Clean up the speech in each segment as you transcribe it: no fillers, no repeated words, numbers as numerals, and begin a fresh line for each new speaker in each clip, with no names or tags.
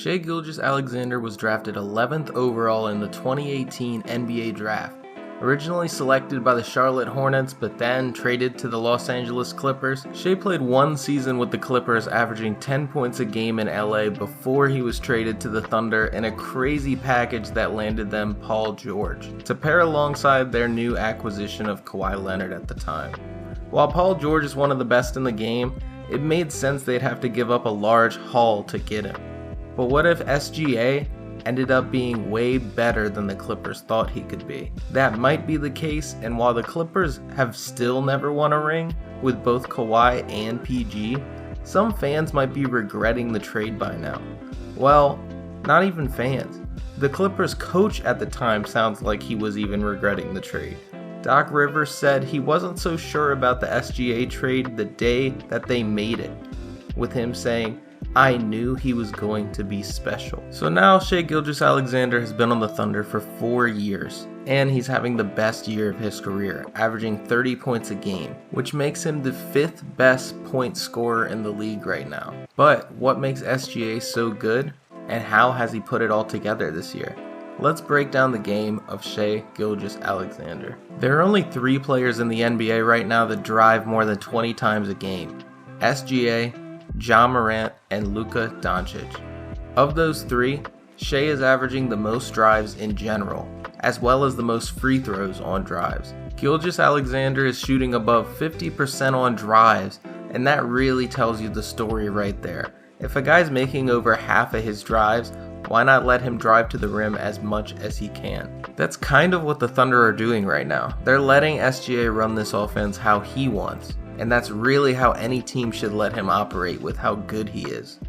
Shai Gilgeous-Alexander was drafted 11th overall in the 2018 NBA Draft. Originally selected by the Charlotte Hornets but then traded to the Los Angeles Clippers, Shai played one season with the Clippers, averaging 10 points a game in LA before he was traded to the Thunder in a crazy package that landed them Paul George, to pair alongside their new acquisition of Kawhi Leonard at the time. While Paul George is one of the best in the game, it made sense they'd have to give up a large haul to get him. But what if SGA ended up being way better than the Clippers thought he could be? That might be the case, and while the Clippers have still never won a ring with both Kawhi and PG, some fans might be regretting the trade by now. Well, not even fans. The Clippers coach at the time sounds like he was even regretting the trade. Doc Rivers said he wasn't so sure about the SGA trade the day that they made it, with him saying, "I knew he was going to be special." So now Shai Gilgeous-Alexander has been on the Thunder for 4 years, and he's having the best year of his career, averaging 30 points a game, which makes him the 5th best point scorer in the league right now. But what makes SGA so good, and how has he put it all together this year? Let's break down the game of Shai Gilgeous-Alexander. There are only 3 players in the NBA right now that drive more than 20 times a game: SGA, Ja Morant, and Luka Doncic. Of those 3, Shai is averaging the most drives in general, as well as the most free throws on drives. Gilgeous-Alexander is shooting above 50% on drives, and that really tells you the story right there. If a guy's making over half of his drives, why not let him drive to the rim as much as he can? That's kind of what the Thunder are doing right now. They're letting SGA run this offense how he wants. And that's really how any team should let him operate with how good he is.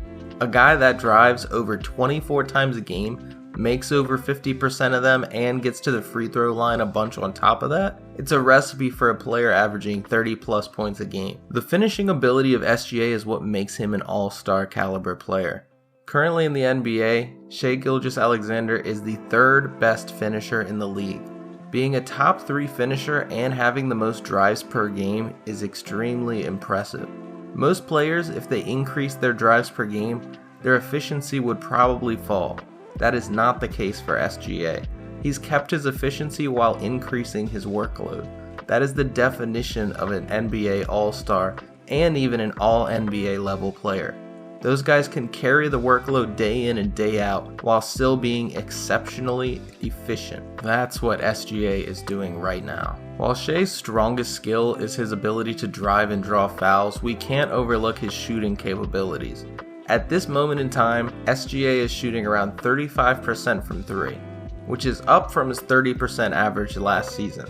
A guy that drives over 24 times a game, makes over 50% of them, and gets to the free throw line a bunch on top of that, it's a recipe for a player averaging 30 plus points a game. The finishing ability of SGA is what makes him an all-star caliber player. Currently in the NBA, Shai Gilgeous-Alexander is the 3rd best finisher in the league. Being a top 3 finisher and having the most drives per game is extremely impressive. Most players, if they increase their drives per game, their efficiency would probably fall. That is not the case for SGA. He's kept his efficiency while increasing his workload. That is the definition of an NBA All-Star and even an All-NBA level player. Those guys can carry the workload day in and day out while still being exceptionally efficient. That's what SGA is doing right now. While Shai's strongest skill is his ability to drive and draw fouls, we can't overlook his shooting capabilities. At this moment in time, SGA is shooting around 35% from 3, which is up from his 30% average last season.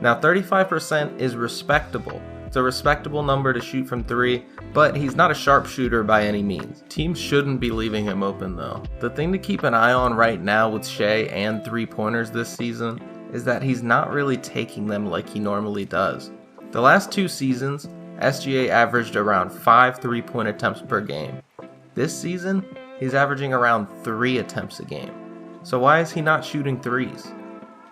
Now 35% is respectable. It's a respectable number to shoot from 3, but he's not a sharpshooter by any means. Teams shouldn't be leaving him open though. The thing to keep an eye on right now with Shai and 3-pointers this season is that he's not really taking them like he normally does. The last 2 seasons, SGA averaged around 5 3-point attempts per game. This season, he's averaging around 3 attempts a game. So why is he not shooting 3s?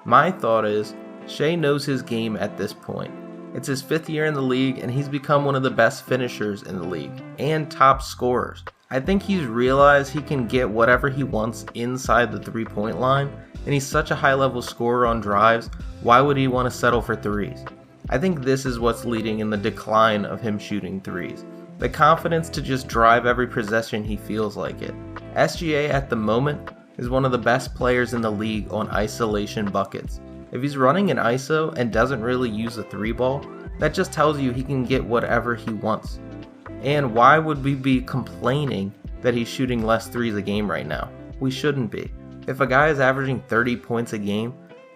My thought is, Shai knows his game at this point. It's his 5th year in the league, and he's become one of the best finishers in the league, and top scorers. I think he's realized he can get whatever he wants inside the 3-point line, and he's such a high-level scorer on drives, why would he want to settle for 3s? I think this is what's leading in the decline of him shooting 3s. The confidence to just drive every possession he feels like it. SGA at the moment is one of the best players in the league on isolation buckets. If he's running an ISO and doesn't really use a 3-ball, that just tells you he can get whatever he wants. And why would we be complaining that he's shooting less 3s a game right now? We shouldn't be. If a guy is averaging 30 points a game,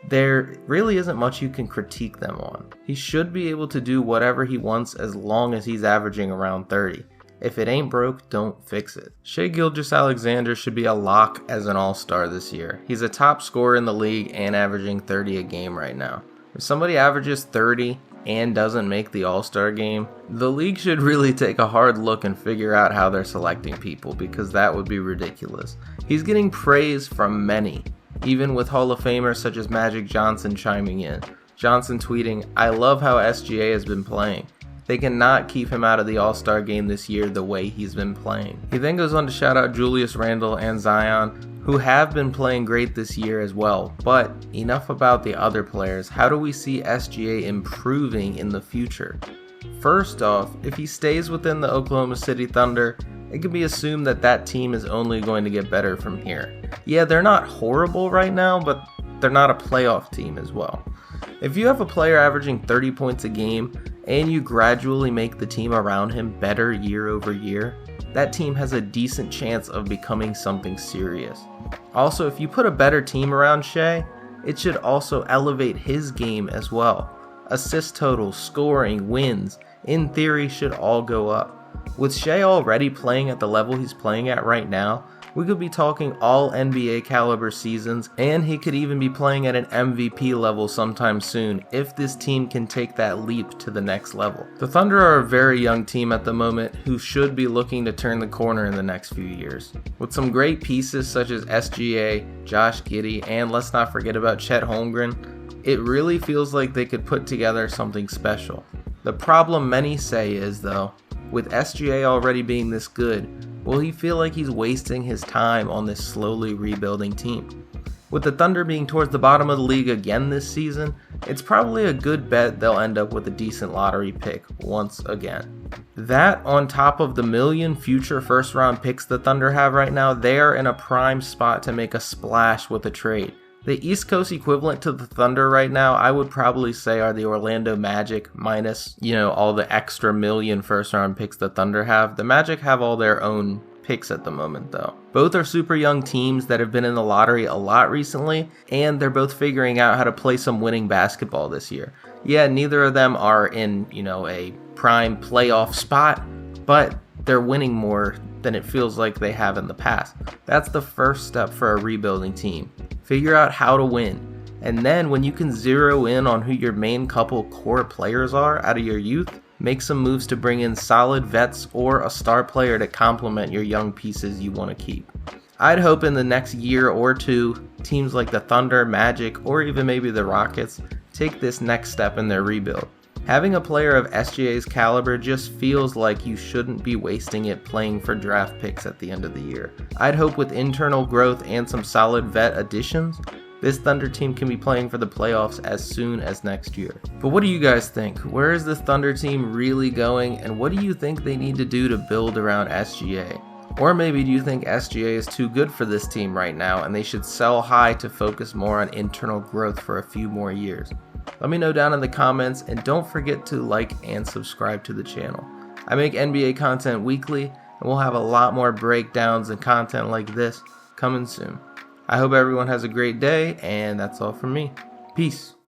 there really isn't much you can critique them on. He should be able to do whatever he wants as long as he's averaging around 30. If it ain't broke, don't fix it. Shai Gilgeous-Alexander should be a lock as an all-star this year. He's a top scorer in the league and averaging 30 a game right now. If somebody averages 30 and doesn't make the all-star game, the league should really take a hard look and figure out how they're selecting people, because that would be ridiculous. He's getting praise from many, even with Hall of Famers such as Magic Johnson chiming in. Johnson tweeting, "I love how SGA has been playing. they cannot keep him out of the All-Star game this year the way he's been playing. He then goes on to shout out Julius Randle and Zion, who have been playing great this year as well. But enough about the other players. How do we see SGA improving in the future? First off, if he stays within the Oklahoma City Thunder, it can be assumed that that team is only going to get better from here. Yeah, they're not horrible right now, but they're not a playoff team as well. If you have a player averaging 30 points a game and you gradually make the team around him better year over year, that team has a decent chance of becoming something serious. Also, if you put a better team around Shai, it should also elevate his game as well. Assist totals, scoring, wins, in theory should all go up. With Shai already playing at the level he's playing at right now, we could be talking all NBA caliber seasons, and he could even be playing at an MVP level sometime soon if this team can take that leap to the next level. The Thunder are a very young team at the moment who should be looking to turn the corner in the next few years. With some great pieces such as SGA, Josh Giddey, and let's not forget about Chet Holmgren, it really feels like they could put together something special. The problem many say is, though, with SGA already being this good, will he feel like he's wasting his time on this slowly rebuilding team? With the Thunder being towards the bottom of the league again this season, it's probably a good bet they'll end up with a decent lottery pick once again. That, on top of the million future first round picks the Thunder have right now, they are in a prime spot to make a splash with a trade. The East Coast equivalent to the Thunder right now, I would probably say, are the Orlando Magic minus, all the extra million first round picks the Thunder have. The Magic have all their own picks at the moment though. Both are super young teams that have been in the lottery a lot recently, and they're both figuring out how to play some winning basketball this year. Yeah, neither of them are in, a prime playoff spot, but they're winning more than it feels like they have in the past. That's the first step for a rebuilding team. Figure out how to win. And then when you can zero in on who your main couple core players are out of your youth, make some moves to bring in solid vets or a star player to complement your young pieces you want to keep. I'd hope in the next year or two, teams like the Thunder, Magic, or even maybe the Rockets take this next step in their rebuild. Having a player of SGA's caliber just feels like you shouldn't be wasting it playing for draft picks at the end of the year. I'd hope with internal growth and some solid vet additions, this Thunder team can be playing for the playoffs as soon as next year. But what do you guys think? Where is this Thunder team really going, and what do you think they need to do to build around SGA? Or maybe do you think SGA is too good for this team right now and they should sell high to focus more on internal growth for a few more years? Let me know down in the comments, and don't forget to like and subscribe to the channel. I make NBA content weekly, and we'll have a lot more breakdowns and content like this coming soon. I hope everyone has a great day, and that's all from me. Peace.